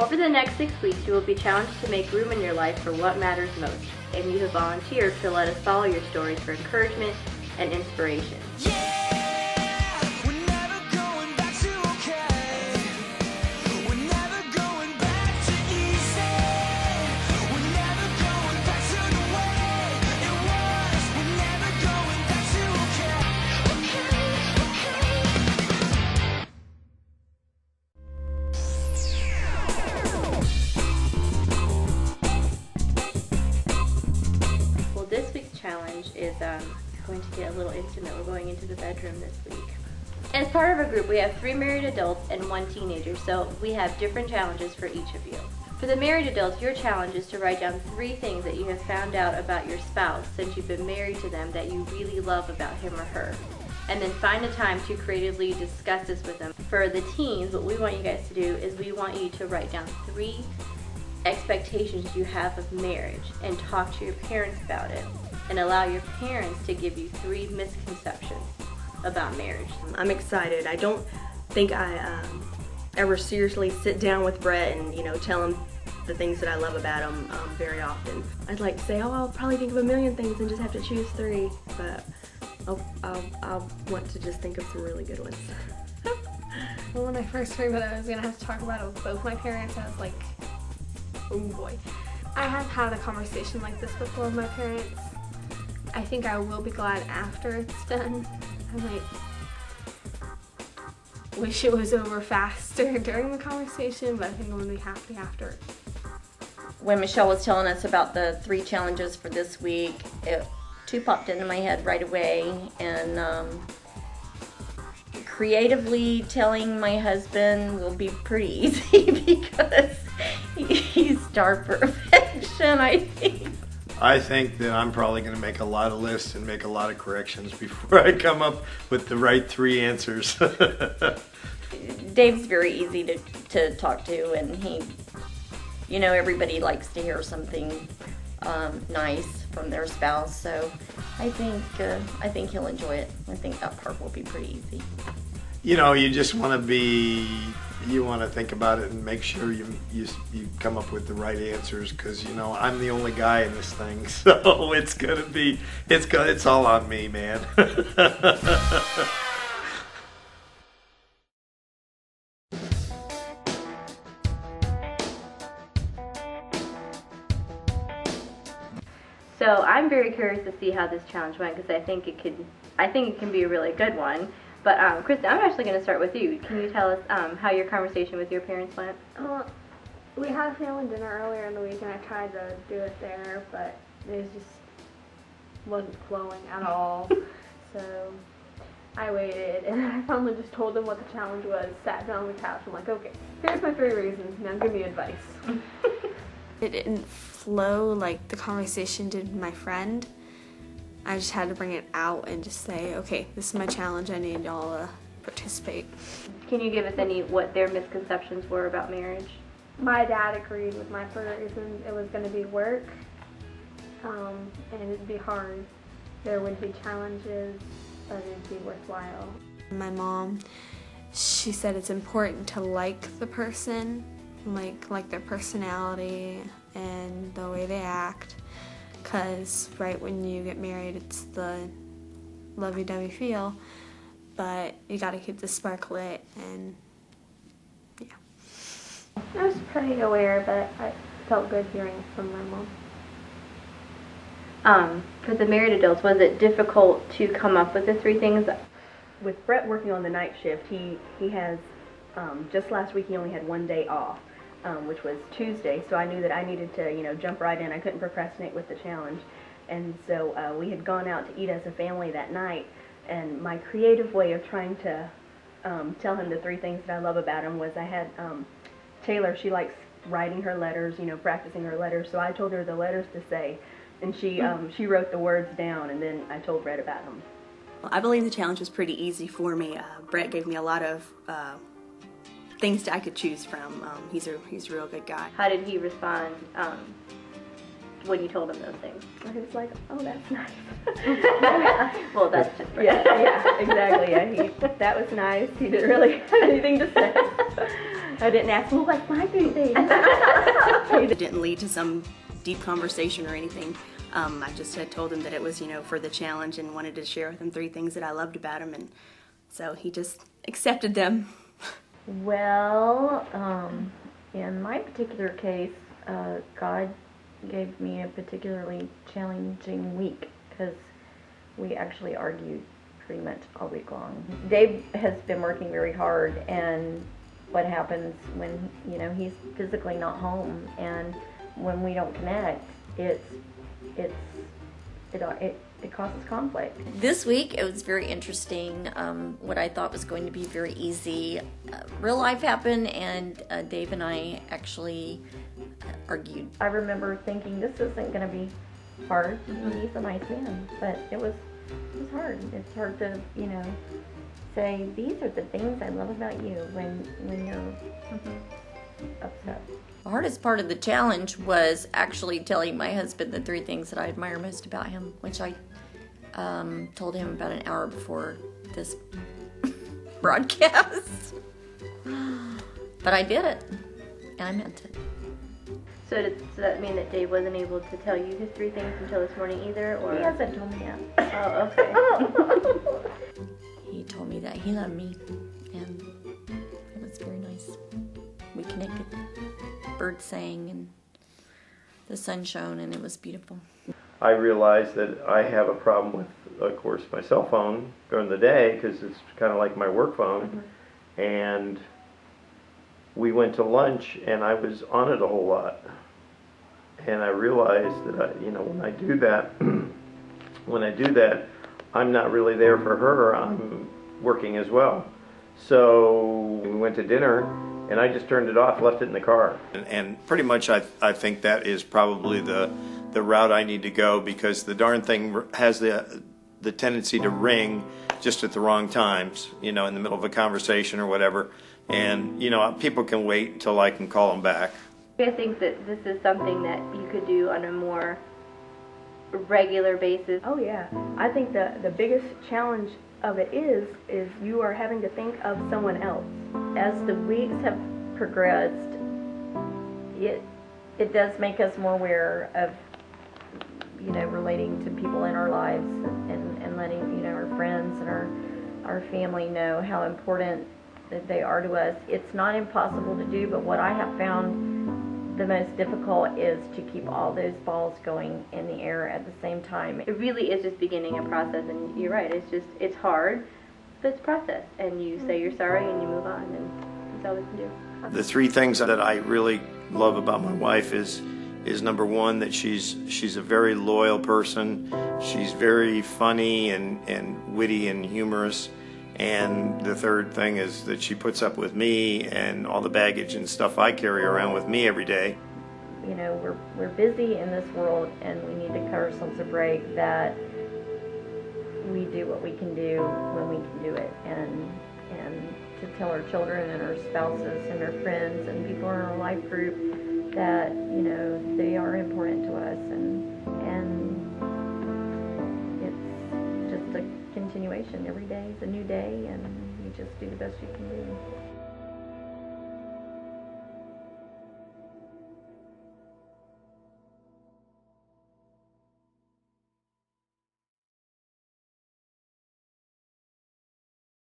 Over the next 6 weeks, you will be challenged to make room in your life for what matters most, and you have volunteered to let us follow your stories for encouragement and inspiration. This week's challenge is going to get a little intimate. We're going into the bedroom this week. As part of our group, we have 3 married adults and 1 teenager, so we have different challenges for each of you. For the married adults, your challenge is to write down 3 things that you have found out about your spouse since you've been married to them that you really love about him or her. And then find a time to creatively discuss this with them. For the teens, what we want you guys to do is we want you to write down 3 expectations you have of marriage and talk to your parents about it, and allow your parents to give you 3 misconceptions about marriage. I'm excited. I don't think I ever seriously sit down with Brett and tell him the things that I love about him very often. I'd like to say, oh, I'll probably think of a million things and just have to choose 3, but I'll want to just think of some really good ones. Well, when I first heard that I was gonna have to talk about it with both my parents, I was like, oh boy. I have had a conversation like this before with my parents. I think I will be glad after it's done. I might wish it was over faster during the conversation, but I think I'm going to be happy after. When Michelle was telling us about the 3 challenges for this week, 2 popped into my head right away, and creatively telling my husband will be pretty easy because he's star perfection, I think. I think that I'm probably going to make a lot of lists and make a lot of corrections before I come up with the right 3 answers. Dave's very easy to talk to, and he, everybody likes to hear something nice from their spouse, so I think he'll enjoy it. I think that part will be pretty easy. You just want to think about it and make sure you come up with the right answers, because I'm the only guy in this thing, so it's all on me, man. So I'm very curious to see how this challenge went, because I think it can be a really good one. But Krista, I'm actually going to start with you. Can you tell us how your conversation with your parents went? We had a family dinner earlier in the week, and I tried to do it there, but it just wasn't flowing at all. So I waited, and I finally just told them what the challenge was, sat down on the couch, and I'm like, okay, here's my 3 reasons, now give me advice. It didn't flow like the conversation did with my friend. I just had to bring it out and just say, okay, this is my challenge, I need y'all to participate. Can you give us what their misconceptions were about marriage? My dad agreed with my 3 reasons. It was going to be work, and it'd be hard. There would be challenges, but it'd be worthwhile. My mom, she said it's important to like the person, like their personality and the way they act. Because right when you get married, it's the lovey-dovey feel, but you got to keep the spark lit, and yeah. I was pretty aware, but I felt good hearing from my mom. For the married adults, was it difficult to come up with the 3 things? With Brett working on the night shift, he has, just last week he only had 1 day off. Which was Tuesday, so I knew that I needed to, jump right in. I couldn't procrastinate with the challenge. And so we had gone out to eat as a family that night, and my creative way of trying to tell him the 3 things that I love about him was I had Taylor, she likes writing her letters, practicing her letters, so I told her the letters to say, and she wrote the words down, and then I told Brett about them. Well, I believe the challenge was pretty easy for me. Brett gave me a lot of things that I could choose from. He's a real good guy. How did he respond when you told him those things? He was like, oh, that's nice. Well, that's just right. Yeah, exactly. Yeah, that was nice. He didn't really have anything to say. I didn't ask, well, what's my 3 things? It didn't lead to some deep conversation or anything. I just had told him that it was, for the challenge and wanted to share with him 3 things that I loved about him, and so he just accepted them. Well, in my particular case, God gave me a particularly challenging week because we actually argued pretty much all week long. Dave has been working very hard, and what happens when, he's physically not home, and when we don't connect, it causes conflict. This week it was very interesting. What I thought was going to be very easy, real life happened, and Dave and I actually argued. I remember thinking this isn't going to be hard. He's a nice man, but it was hard. It's hard to, say these are the things I love about you when you're upset. The hardest part of the challenge was actually telling my husband the 3 things that I admire most about him, which I told him about an hour before this broadcast. But I did it, and I meant it. So does that mean that Dave wasn't able to tell you his 3 things until this morning either? Or? He hasn't told me yet. Oh, okay. He told me that he loved me, and it was very nice. We connected. Birds sang, and the sun shone, and it was beautiful. I realized that I have a problem with, of course, my cell phone during the day because it's kind of like my work phone. And we went to lunch, and I was on it a whole lot. And I realized that when I do that, I'm not really there for her. I'm working as well. So we went to dinner, and I just turned it off, left it in the car. And pretty much I think that is probably the route I need to go, because the darn thing has the tendency to ring just at the wrong times, in the middle of a conversation or whatever. And, people can wait until I can call them back. I think that this is something that you could do on a more regular basis. Oh yeah, I think the biggest challenge of it is you are having to think of someone else. As the weeks have progressed, it does make us more aware of, relating to people in our lives and letting, our friends and our family know how important that they are to us. It's not impossible to do, but what I have found the most difficult is to keep all those balls going in the air at the same time. It really is just beginning a process, and you're right, it's hard, but it's a process, and you say you're sorry and you move on, and that's all we can do. The 3 things that I really love about my wife is number 1, that she's a very loyal person. She's very funny and witty and humorous. And the 3rd thing is that she puts up with me and all the baggage and stuff I carry around with me every day. We're busy in this world, and we need to cut ourselves a break that we do what we can do when we can do it, and to tell our children and our spouses and our friends and people in our life group that they are important to us, and it's just a continuation. Every day is a new day, and you just do the best you can do.